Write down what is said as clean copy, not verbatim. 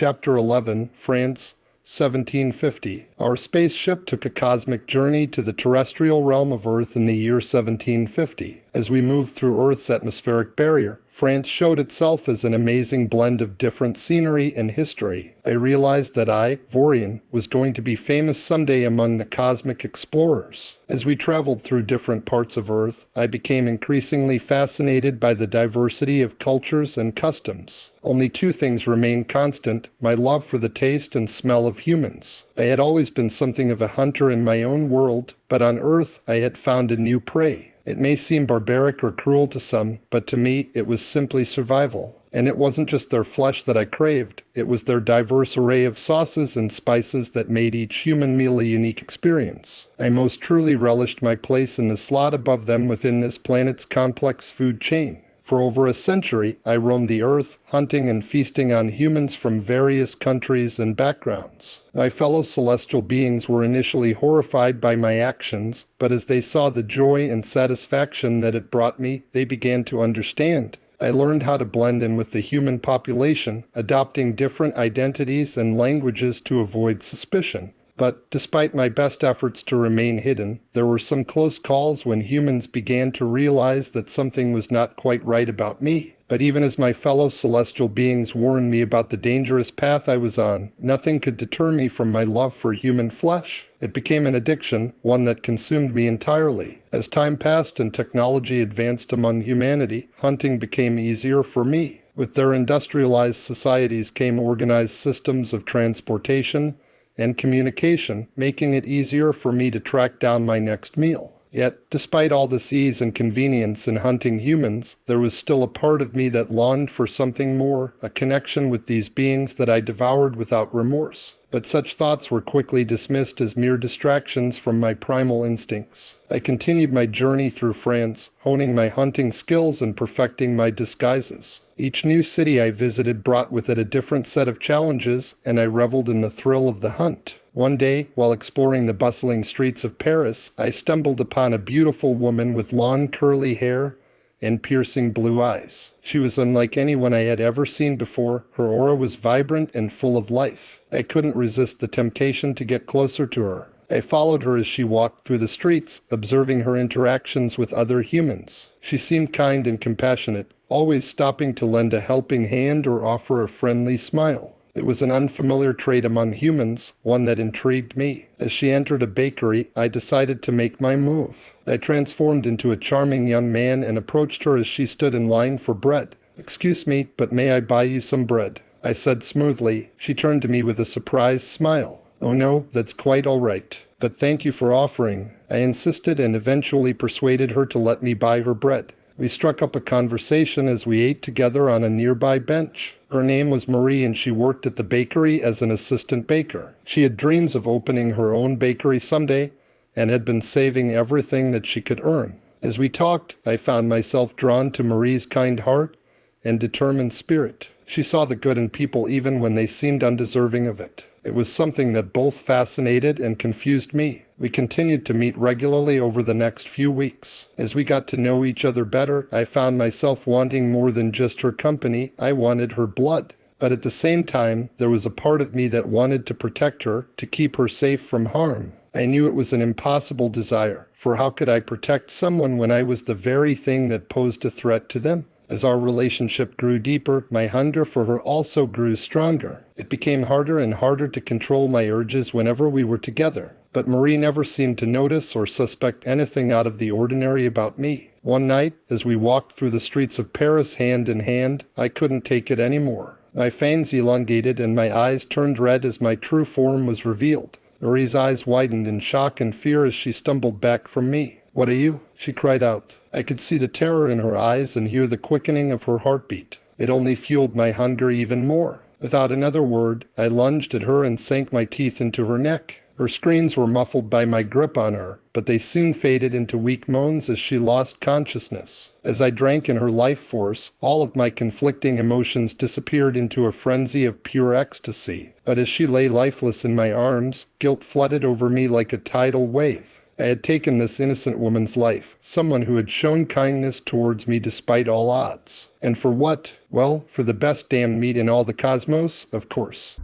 Chapter 11, France, 1750. Our spaceship took a cosmic journey to the terrestrial realm of Earth in the year 1750. As we moved through Earth's atmospheric barrier, France showed itself as an amazing blend of different scenery and history. I realized that I, Vorian, was going to be famous someday among the cosmic explorers. As we traveled through different parts of Earth, I became increasingly fascinated by the diversity of cultures and customs. Only two things remained constant: my love for the taste and smell of humans. I had always been something of a hunter in my own world, but on Earth I had found a new prey. It may seem barbaric or cruel to some, but to me it was simply survival. And it wasn't just their flesh that I craved, it was their diverse array of sauces and spices that made each human meal a unique experience. I most truly relished my place in the slot above them within this planet's complex food chain. For over a century, I roamed the earth, hunting and feasting on humans from various countries and backgrounds. My fellow celestial beings were initially horrified by my actions, but as they saw the joy and satisfaction that it brought me, they began to understand. I learned how to blend in with the human population, adopting different identities and languages to avoid suspicion. But despite my best efforts to remain hidden, there were some close calls when humans began to realize that something was not quite right about me. But even as my fellow celestial beings warned me about the dangerous path I was on, nothing could deter me from my love for human flesh. It became an addiction, one that consumed me entirely. As time passed and technology advanced among humanity, hunting became easier for me. With their industrialized societies came organized systems of transportation and communication, making it easier for me to track down my next meal. Yet, despite all this ease and convenience in hunting humans, there was still a part of me that longed for something more, a connection with these beings that I devoured without remorse. But such thoughts were quickly dismissed as mere distractions from my primal instincts. I continued my journey through France, honing my hunting skills and perfecting my disguises. Each new city I visited brought with it a different set of challenges, and I reveled in the thrill of the hunt. One day, while exploring the bustling streets of Paris, I stumbled upon a beautiful woman with long curly hair and piercing blue eyes. She was unlike anyone I had ever seen before. Her aura was vibrant and full of life. I couldn't resist the temptation to get closer to her. I followed her as she walked through the streets, observing her interactions with other humans. She seemed kind and compassionate, always stopping to lend a helping hand or offer a friendly smile. It was an unfamiliar trait among humans, one that intrigued me. As she entered a bakery, I decided to make my move. I transformed into a charming young man and approached her as she stood in line for bread. "Excuse me, but may I buy you some bread?" I said smoothly. She turned to me with a surprised smile. "Oh no, that's quite all right. But thank you for offering." I insisted and eventually persuaded her to let me buy her bread. We struck up a conversation as we ate together on a nearby bench. Her name was Marie and she worked at the bakery as an assistant baker. She had dreams of opening her own bakery someday and had been saving everything that she could earn. As we talked, I found myself drawn to Marie's kind heart and determined spirit. She saw the good in people even when they seemed undeserving of it. It was something that both fascinated and confused me. We continued to meet regularly over the next few weeks. As we got to know each other better, I found myself wanting more than just her company. I wanted her blood. But at the same time, there was a part of me that wanted to protect her, to keep her safe from harm. I knew it was an impossible desire, for how could I protect someone when I was the very thing that posed a threat to them? As our relationship grew deeper, my hunger for her also grew stronger. It became harder and harder to control my urges whenever we were together. But Marie never seemed to notice or suspect anything out of the ordinary about me. One night, as we walked through the streets of Paris hand in hand, I couldn't take it anymore. My fangs elongated and my eyes turned red as my true form was revealed. Marie's eyes widened in shock and fear as she stumbled back from me. "What are you?" she cried out. I could see the terror in her eyes and hear the quickening of her heartbeat. It only fueled my hunger even more. Without another word, I lunged at her and sank my teeth into her neck. Her screams were muffled by my grip on her, but they soon faded into weak moans as she lost consciousness. As I drank in her life force, all of my conflicting emotions disappeared into a frenzy of pure ecstasy. But as she lay lifeless in my arms, guilt flooded over me like a tidal wave. I had taken this innocent woman's life, someone who had shown kindness towards me despite all odds. And for what? Well, for the best damned meat in all the cosmos, of course.